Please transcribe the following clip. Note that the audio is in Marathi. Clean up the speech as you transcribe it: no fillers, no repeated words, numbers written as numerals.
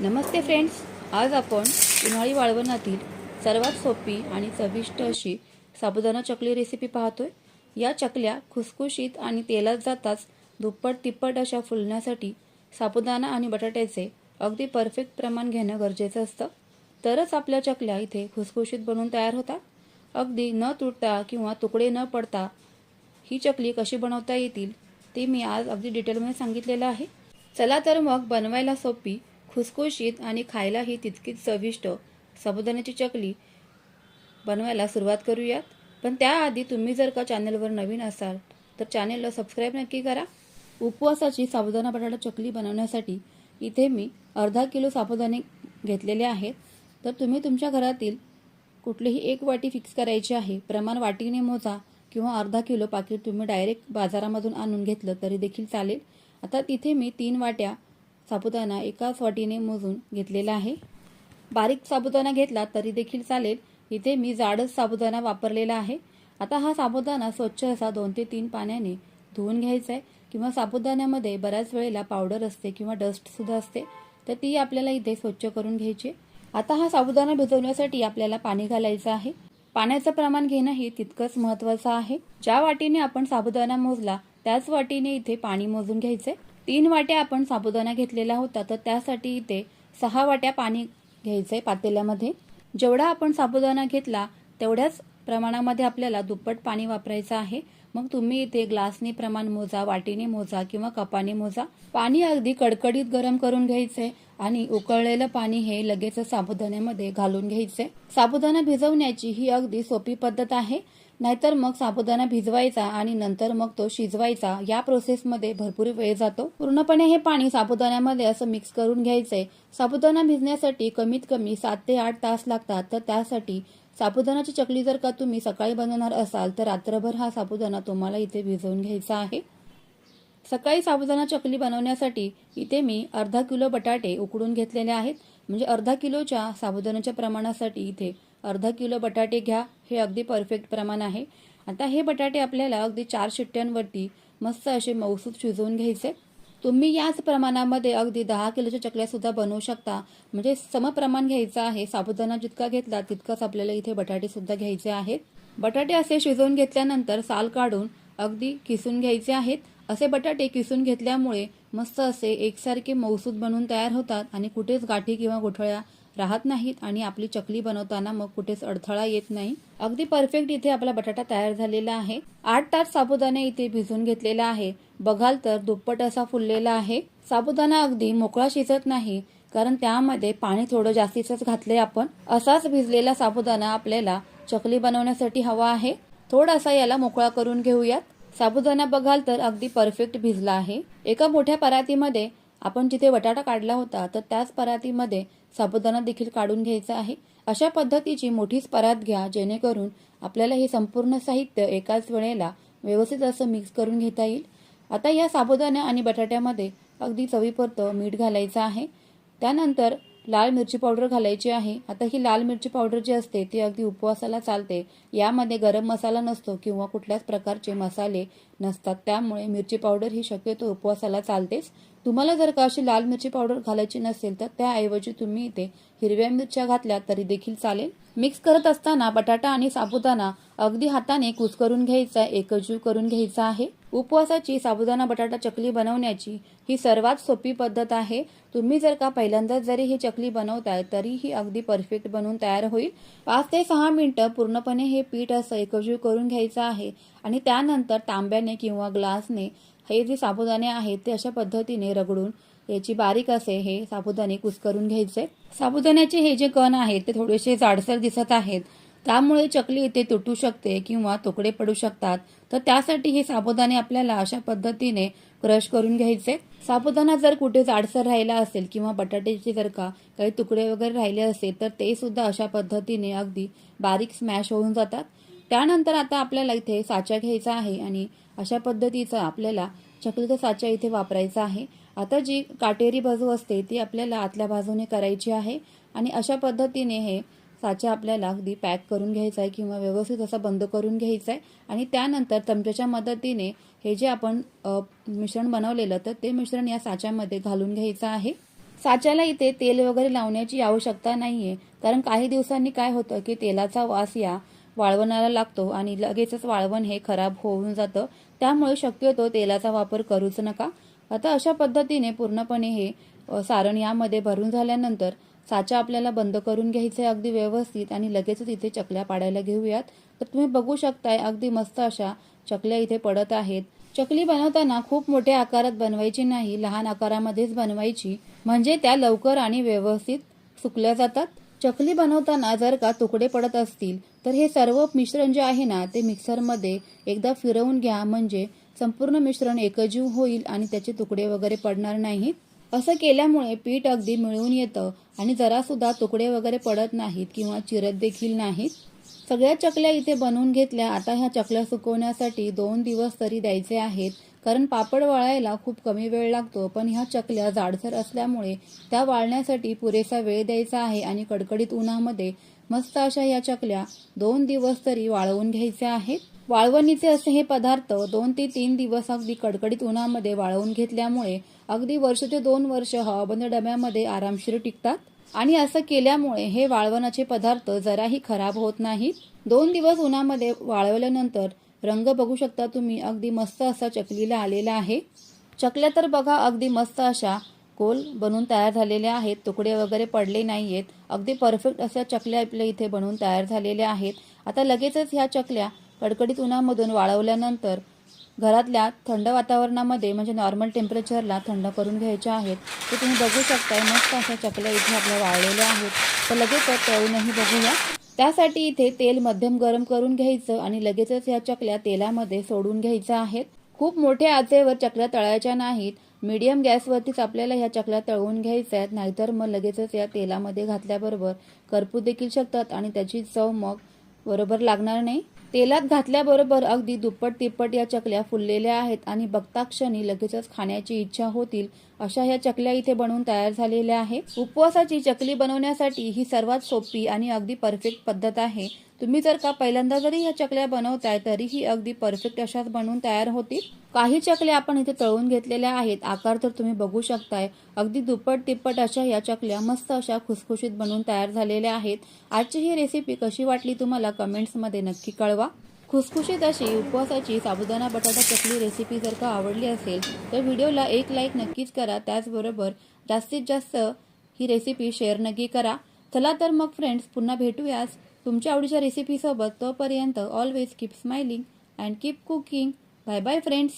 नमस्ते फ्रेंड्स, आज आपण उन्हाळी वाळवणातील सर्वात सोपी आणि चविष्ट अशी साबुदाणा चकली रेसिपी पाहतोय। या चकल्या खुसखुशीत आणि तेलात जाताच दुप्पट तिप्पट अशा फुलण्यासाठी साबुदाणा आणि बटाट्याचे अगदी परफेक्ट प्रमाण घेणं गरजेचं असतं, तरच आपल्या चकल्या इथे खुसखुशीत बनून तयार होतात। अगदी न तुटता किंवा तुकडे न पडता ही चकली कशी बनवता येतील ते मी आज अगदी डिटेलमध्ये सांगितलेलं आहे। चला तर मग बनवायला सोपी, खुसखुशीत आणि खायलाही तितकीच चविष्ट साबुदाण्याची चकली बनवायला सुरुवात करूयात। पण त्याआधी तुम्ही जर का चॅनलवर नवीन असाल तर चॅनलला सबस्क्राईब नक्की करा। उपवासाची साबुदाणा बटाटा चकली बनवण्यासाठी इथे मी अर्धा किलो साबुदाणे घेतलेले आहेत। तर तुम्ही तुमच्या घरातील कुठलीही एक वाटी फिक्स करायची आहे। प्रमाण वाटीने मोजा किंवा अर्धा किलो पाकीट तुम्ही डायरेक्ट बाजारामधून आणून घेतलं तरी देखील चालेल। आता तिथे मी 3 वाट्या साबुदाणा एकाच वाटीने मोजून घेतलेला आहे। बारीक साबुदाणा घेतला तरी देखील चालेल, इथे मी जाडच साबुदाणा वापरलेला आहे। आता हा साबुदाणा स्वच्छ असा 2 ते 3 पाण्याने धुवून घ्यायचा आहे, किंवा साबुदाण्यामध्ये बऱ्याच वेळेला पावडर असते किंवा डस्ट सुद्धा असते, तर ती आपल्याला इथे स्वच्छ करून घ्यायची। आता हा साबुदाणा भिजवण्यासाठी आपल्याला पाणी घालायचं आहे। पाण्याचं प्रमाण घेणं हे तितकंच महत्त्वाचं आहे। ज्या वाटीने आपण साबुदाणा मोजला त्याच वाटीने इथे पाणी मोजून घ्यायचंय। 3 वाट्या आपण साबुदाणा घेतलेला होता, तर त्यासाठी इथे 6 वाट्या पाणी घ्यायचंय पातेल्यामध्ये। जेवढा आपण साबुदाणा घेतला तेवढ्याच प्रमाणामध्ये आपल्याला दुप्पट पाणी वापरायचं आहे। मग तुम्ही इथे ग्लासने प्रमाण मोजा, वाटीने मोजा किंवा कपाने मोजा। पाणी अगदी कडकडीत गरम करून घ्यायचंय आणि उकळलेलं पाणी हे लगेच साबुदाण्यामध्ये घालून घ्यायचंय। साबुदाणा भिजवण्याची ही अगदी सोपी पद्धत आहे, नाहीतर मग साबुदाणा भिजवायचा आणि नंतर मग तो शिजवायचा, या प्रोसेसमध्ये भरपूर वेळ जातो। पूर्णपणे हे पाणी साबुदाण्यामध्ये असं मिक्स करून घ्यायचंय। साबुदाणा भिजण्यासाठी कमीत कमी 7 ते 8 तास लागतात, तर त्यासाठी साबुदाण्याची चकली जर का तुम्ही सकाळी बनवणार असाल तर रात्रभर हा साबुदाणा तुम्हाला इथे भिजवून घ्यायचा आहे। सकाळी साबुदाणा चकली बनवण्यासाठी इथे मी अर्धा किलो बटाटे उकडून घेतलेले आहेत। म्हणजे अर्धा किलोच्या साबुदाण्याच्या प्रमाणासाठी इथे अर्धा किलो बटाटे घ्या, हे अगदी परफेक्ट प्रमाण आहे। आता हे बटाटे आपल्याला अगदी 4 शिट्ट्यांवरती मस्त असे मऊसूत शिजवून घ्यायचे। तुम्ही याच प्रमाणामध्ये अगदी 10 किलोच्या चकल्या सुद्धा बनवू शकता, म्हणजे समप्रमाण घ्यायचं आहे। साबुदाणा जितका घेतला तितकाच आपल्याला इथे बटाटे सुद्धा घ्यायचे आहेत। बटाटे असे शिजवून घेतल्यानंतर साल काढून अगदी किसून घ्यायचे आहेत। असे बटाटे किसून घेतल्यामुळे मस्त असे एकसारखे मऊसूत बनून तयार होतात आणि कुठेच गाठी किंवा गुठळ्या राहत नाहीत, आणि आपली चकली बनवताना मग कुठेच अडथळा येत नाही। अगदी परफेक्ट इथे आपला बटाटा तयार झालेला आहे। 8 तास साबुदाणा इथे भिजून घेतलेला आहे। बघाल तर दुप्पट असा फुललेला आहे। साबुदाणा अगदी मोकळा शिजत नाही, कारण त्यामध्ये पाणी थोडं जास्तीच घातले आपण। असाच भिजलेला साबुदाणा आपल्याला चकली बनवण्यासाठी हवा आहे। थोडासा याला मोकळा करून घेऊयात। साबुदाणा बघाल तर अगदी परफेक्ट भिजला आहे। एका मोठ्या परातीमध्ये आपण जिथे बटाटा काढला होता तर त्याच परातीमध्ये साबुदाणा देखील काढून घ्यायचा आहे। अशा पद्धतीची मोठीच परात घ्या, जेणेकरून आपल्याला हे संपूर्ण साहित्य एकाच वेळेला व्यवस्थित असं मिक्स करून घेता येईल। आता या साबुदाणा आणि बटाट्यामध्ये अगदी चवीपुरतं मीठ घालायचं आहे। त्यानंतर लाल मिरची पावडर घालायची आहे। आता ही लाल मिरची पावडर जी असते ती अगदी उपवासाला चालते। यामध्ये गरम मसाला नसतो किंवा कुठल्याच प्रकारचे मसाले नसतात, त्यामुळे मिरची पावडर ही शक्यतो उपवासाला चालतेच। तुम्हाला जर का अशी लाल मिरची पावडर घालायची नसेल तर त्याऐवजी तुम्ही इथे हिरव्या मिरच्या घातल्या तरी देखील चालेल। मिक्स करत असताना बटाटा आणि साबुदाणा अगदी हाताने कुस्करून घ्यायचा, एकजीव करून घ्यायचा आहे। उपवासाची साबुदाणा बटाटा चकली बनवण्याची ही सर्वात सोपी पद्धत आहे। तुम्ही जर का पहिल्यांदा जरी ही चकली बनवताय तरी ही अगदी परफेक्ट बनवून तयार होईल। 5 ते 6 मिनिटं पूर्णपणे हे पीठ असं एकजीव करून घ्यायचं आहे, आणि त्यानंतर तांब्याने किंवा ग्लासने हे जे साबुदाणे आहेत ते अशा पद्धतीने रगडून याची बारीक असे हे साबुदाणे कुस्करून घ्यायचे। साबुदाण्याचे हे जे कण आहेत ते थोडेसे जाडसर दिसत आहेत, त्यामुळे चकली इथे तुटू शकते किंवा तुकडे पडू शकतात, तर त्यासाठी हे साबुदाणे आपल्याला अशा पद्धतीने क्रश करून घ्यायचे। साबुदाणा जर कुठे जाडसर राहिला असेल किंवा बटाट्याचे जर का काही तुकडे वगैरे राहिले असेल तर ते सुद्धा अशा पद्धतीने अगदी बारीक स्मॅश होऊन जातात। त्यानंतर आता आपल्याला इथे साचा घ्यायचा आहे आणि अशा पद्धतीचा आपल्याला चकलीचा साचा इथे वापरायचा आहे। आता जी काटेरी बाजू असते ती आपल्याला आतल्या बाजूने करायची आहे, आणि अशा पद्धतीने हे साचा आपल्याला अगदी पॅक करून घ्यायचा आहे किंवा व्यवस्थित असा बंद करून घ्यायचा आहे। आणि त्यानंतर चमच्याच्या मदतीने हे जे आपण मिश्रण बनवलेलं तर ते मिश्रण या साच्यामध्ये घालून घ्यायचं आहे। साच्याला इथे तेल वगैरे लावण्याची आवश्यकता नाहीये, कारण काही दिवसांनी काय होतं की तेलाचा वास या वाळवणाला लागतो आणि लगेचच वाळवण हे खराब होऊन जातं. त्यामुळे शक्यतो तेलाचा वापर करूच नका. आता अशा पद्धतीने पूर्णपणे हे सारण यामध्ये भरून झाल्यानंतर साचा आपल्याला बंद करून घ्यायचा आहे अगदी व्यवस्थित आणि लगेचच इथे चकल्या पाडायला घेऊयात. तर तुम्ही बघू शकताय अगदी मस्त अशा चकल्या इथे पडत आहेत. चकली बनवताना खूप मोठ्या आकारात बनवायची नाही, लहान आकारामध्येच बनवायची, म्हणजे त्या लवकर आणि व्यवस्थित सुकल्या जातात. चकली बनवताना जर का तुकडे पडत असतील तर हे सर्व मिश्रण जे आहे ना ते मिक्सरमध्ये एकदा फिरवून घ्या, म्हणजे संपूर्ण मिश्रण एकजीव होईल आणि त्याचे तुकडे वगैरे पडणार नाहीत. असं केल्यामुळे पीठ अगदी मिळून येतं आणि जरा सुद्धा तुकडे वगैरे पडत नाहीत किंवा चिरत देखील नाहीत. सगळ्या चकल्या इथे बनवून घेतल्या. आता ह्या चकल्या सुकवण्यासाठी 2 दिवस तरी द्यायचे आहेत, कारण पापड वाळायला खूप कमी वेळ लागतो, पण ह्या चकल्या जाडसर असल्यामुळे त्या वाळण्यासाठी पुरेसा वेळ द्यायचा आहे आणि कडकडीत उन्हामध्ये मस्त अशा या चकल्या 2 दिवस तरी वाळवून घ्यायच्या आहेत. वाळवणीचे असे हे पदार्थ 2 ते 3 दिवस अगदी कडकडीत उन्हामध्ये वाळवून घेतल्यामुळे अगदी वर्ष ते 2 वर्ष हवाबंद डब्यामध्ये आरामशीर टिकतात आणि असं केल्यामुळे हे वाळवणाचे पदार्थ जराही खराब होत नाहीत. 2 दिवस उन्हामध्ये वाळवल्यानंतर रंग बघू शकता तुम्ही, अगदी मस्त असा चकलीला आलेला आहे. चकल्या तर बघा अगदी मस्त अशा गोल बनून तयार झालेल्या आहेत, तुकडे वगैरे पडले नाहीयेत. अगदी परफेक्ट अशा चकल्या आपल्या इथे बनवून तयार झालेल्या आहेत. आता लगेचच ह्या चकल्या कडकडीत उन्हामधून वाळवल्यानंतर घरातल्या थंड वातावरणामध्ये म्हणजे नॉर्मल टेम्परेचरला थंड करून घ्यायच्या आहेत. ते तुम्ही बघू शकताय मस्त अशा चकल्या इथे आपल्या वाळलेल्या आहेत. तर लगेच तळूनही बघूया. त्यासाठी इथे तेल मध्यम गरम करून घ्यायचं आणि लगेचच या चकल्या तेलामध्ये सोडून घ्यायच्या आहेत. खूप मोठ्या आचेवर चकल्या तळायच्या नाहीत, मीडियम गॅसवरतीच आपल्याला ह्या चकल्या तळून घ्यायच्या आहेत, नाहीतर मग लगेचच या तेलामध्ये घातल्याबरोबर करपू देखील शकतात आणि त्याची चव मग बरोबर लागणार नाही. तेलात घातल्याबरोबर अगदी दुप्पट तिप्पट या चकल्या फुललेल्या आहेत आणि बघता क्षणी लगेचच खाण्याची इच्छा होतील अशा ह्या चकल्या इथे बनवून तयार झालेल्या आहेत. उपवासाची चकली बनवण्यासाठी ही सर्वात सोपी आणि अगदी परफेक्ट पद्धत आहे. तुम्ही जर का पहिल्यांदा जरी ह्या चकल्या बनवताय तरीही अगदी परफेक्ट अशाच बनवून तयार होतील. काही चकल्या आपण इथे तळून घेतलेल्या आहेत, आकार तर तुम्ही बघू शकताय. अगदी दुप्पट तिप्पट अशा या चकल्या मस्त अशा खुसखुशीत बनवून तयार झालेल्या आहेत. आजची ही रेसिपी कशी वाटली तुम्हाला कमेंट्समध्ये नक्की कळवा. खुसखुशीत अशी उपवासाची साबुदाणा बटाटा चकली रेसिपी जर का आवडली असेल तर व्हिडिओला एक लाईक नक्कीच करा. त्याचबरोबर जास्तीत जास्त ही रेसिपी शेअर नक्की करा. चला तर मग फ्रेंड्स, पुन्हा भेटूयाच तुमच्या आवडीच्या रेसिपीसोबत. तोपर्यंत always keep smiling and keep cooking. Bye bye friends.